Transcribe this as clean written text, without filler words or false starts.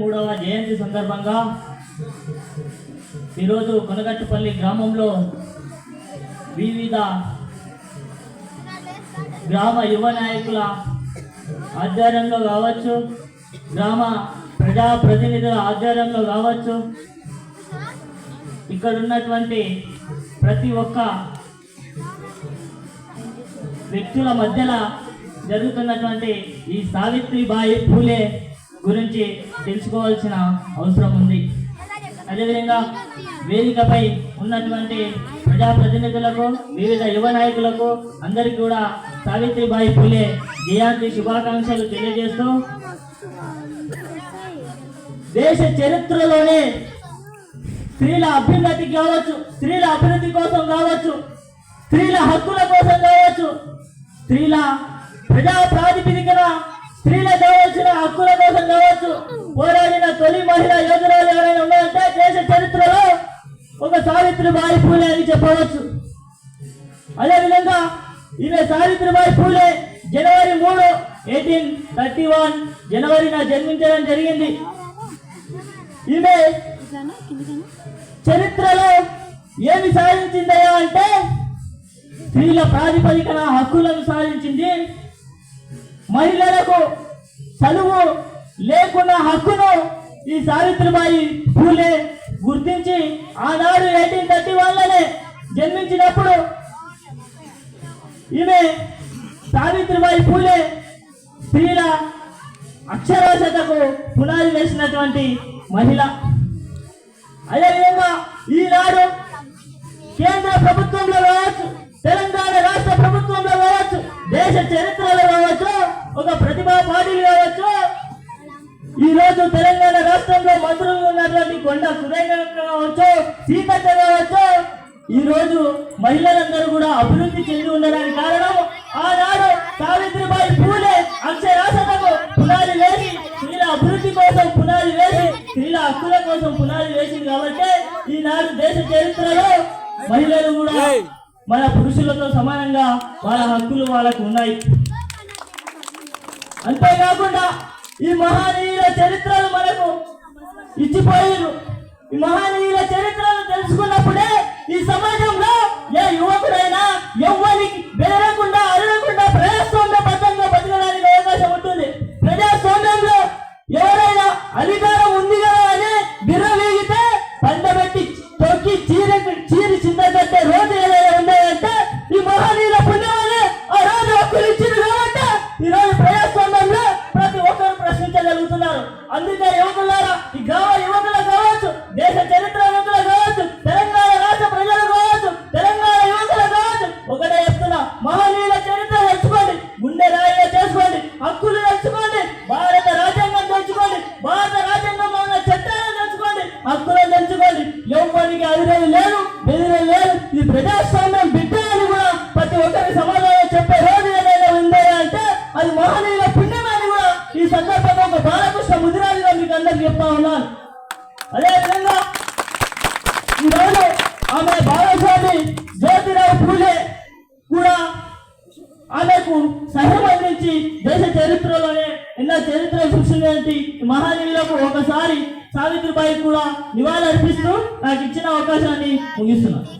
3వ జయంతి సందర్భంగా ఈరోజు కొనగట్టుపల్లి గ్రామంలో వివిధ గ్రామ యువ నాయకుల ఆధ్వర్యంలో కావచ్చు, గ్రామ ప్రజాప్రతినిధుల ఆధ్వర్యంలో కావచ్చు, ఇక్కడ ఉన్నటువంటి ప్రతి ఒక్క వ్యక్తుల మధ్యలో జరుగుతున్నటువంటి ఈ సావిత్రిబాయి పూలే గురించి తెలుసుకోవాల్సిన అవసరం ఉంది. అదేవిధంగా వేదికపై ఉన్నటువంటి ప్రజాప్రతినిధులకు, వివిధ యువ నాయకులకు అందరికీ కూడా సావిత్రిబాయి పూలే జయంతి శుభాకాంక్షలు తెలియజేస్తూ, దేశ చరిత్రలోనే స్త్రీల అభ్యున్నతికి కావచ్చు, స్త్రీల అభివృద్ధి కోసం కావచ్చు, స్త్రీల హక్కుల కోసం కావచ్చు, స్త్రీల ప్రజా ప్రాతిపదికన స్త్రీలకు కావాల్సిన హక్కుల కోసం కావచ్చు పోరాడిన తొలి మహిళా యోధురాలు ఎవరైనా ఉన్నారంటే దేశ చరిత్రలో ఒక సావిత్రిబాయి పూలే అని చెప్పవచ్చు. అదేవిధంగా ఈమె సావిత్రిబాయి పూలే జనవరి 3, 1831 జనవరిన జన్మించడం జరిగింది. ఈమె చరిత్రలో ఏమి సాధించిందయా అంటే స్త్రీల ప్రాతిపదికన హక్కులను సాధించింది. మహిళలకు చదువు లేకున్న హక్కును ఈ సావిత్రిబాయి పూలే గుర్తించి ఆనాడు 1831లోనే జన్మించినప్పుడు ఈమె సావిత్రిబాయి పూలే స్త్రీల అక్షరాస్యతకు పునాది వేసినటువంటి మహిళ. అదేవిధంగా ఈనాడు కేంద్ర ప్రభుత్వంలో కావచ్చు, తెలంగాణ రాష్ట్ర ప్రభుత్వంలో కావచ్చు, దేశ చరిత్రలో కావచ్చు, ఒక ప్రతిభా పాటిల్ కావచ్చు, ఈ రోజు తెలంగాణ రాష్ట్రంలో మంత్రులు ఉన్నటువంటి కొండ సురేంద్ర కావచ్చు, సీతక్క కావచ్చు, ఈ రోజు మహిళలందరూ కూడా అభివృద్ధి చెంది ఉండడానికి కారణం ఆనాడు సావిత్రిబాయి పూలే అక్షరాస్యతకు పునాది వేసి, స్త్రీల అభివృద్ధి కోసం పునాది వేసి, స్త్రీల హక్కుల కోసం పునాది వేసింది. కాబట్టి ఈనాడు దేశ చరిత్రలో మహిళలు కూడా మన పురుషులతో సమానంగా వాళ్ళ హక్కులు వాళ్ళకు ఉన్నాయి. అంతేకాకుండా ఈ మహనీయుల చరిత్రలు మనకు ఇచ్చిపోయారు. ఈ మహనీయుల చరిత్రను తెలుసుకున్నప్పుడే ఈ సమాజంలో ఏ యువకుడైనా ఎవ్వరికి బెదరకుండా అడగకుండా ప్రజాస్వామ్యబద్ధంగా బతకడానికి అవకాశం ఉంటుంది. ప్రజాస్వామ్యంలో ఎవరైనా అధికారం ఉంది కదా అని బిర్రవీగితే పండబెట్టి తొక్కి చీరి చిందగట్టే రోజు ఏదైనా ఉన్నాయంటే ఈ మహనీయుల పుణ్యమని ఆ రోజు హక్కులు ఇచ్చింది. కాబట్టి ఈ రోజు ప్రజాస్వామ్యంలో ప్రతి ఒక్కరు ప్రశ్నించగలుగుతున్నారు. అందుకే యువకులారా, ఈ గ్రామ యువకులు కావచ్చు, దేశ చరిత్ర యువకులు కావచ్చు, తెలంగాణ రాష్ట్ర ప్రజలు కావచ్చు, తెలంగాణ యువకులు కావచ్చు, ఒకటే చెప్తున్నా, మహనీయుల చరిత్ర తెలుసుకోండి, గుండె రాయిగా చేసుకోండి, హక్కులు తెలుసుకోండి, భారత రాజ్యాంగం తెలుసుకోండి, భారత రాజ్యాంగంలో ఉన్న చట్టాలను తెలుసుకోండి, హక్కులను తెలుసుకోండి. ఎవరికి అధికారం లేదు, బెదిరే లేదు. ఇది ప్రజాస్వామ్యం బిడ్డ అని కూడా ప్రతి ఒక్కరి సమాజంలో చెప్పే రోజు ఏదైనా ఉందా అంటే అది మహనీయుల పుణ్యమని కూడా ఈ సందర్భంగా ఒక బాలకృష్ణ ముదిరాజుగా మీకు అందరికి చెప్తా ఉన్నాను. అదేవిధంగా ఈరోజు ఆమె బాలస్వామి జ్యోతిరావు పూలే కూడా ఆమెకు సహాయం అందించి దేశ చరిత్రలోనే ఎన్నో చరిత్ర సృష్టించి మహనీయులకు ఒకసారి సావిత్రిబాయి కూడా నివాళులర్పిస్తూ నాకు ఇచ్చిన అవకాశాన్ని ముగిస్తున్నాను.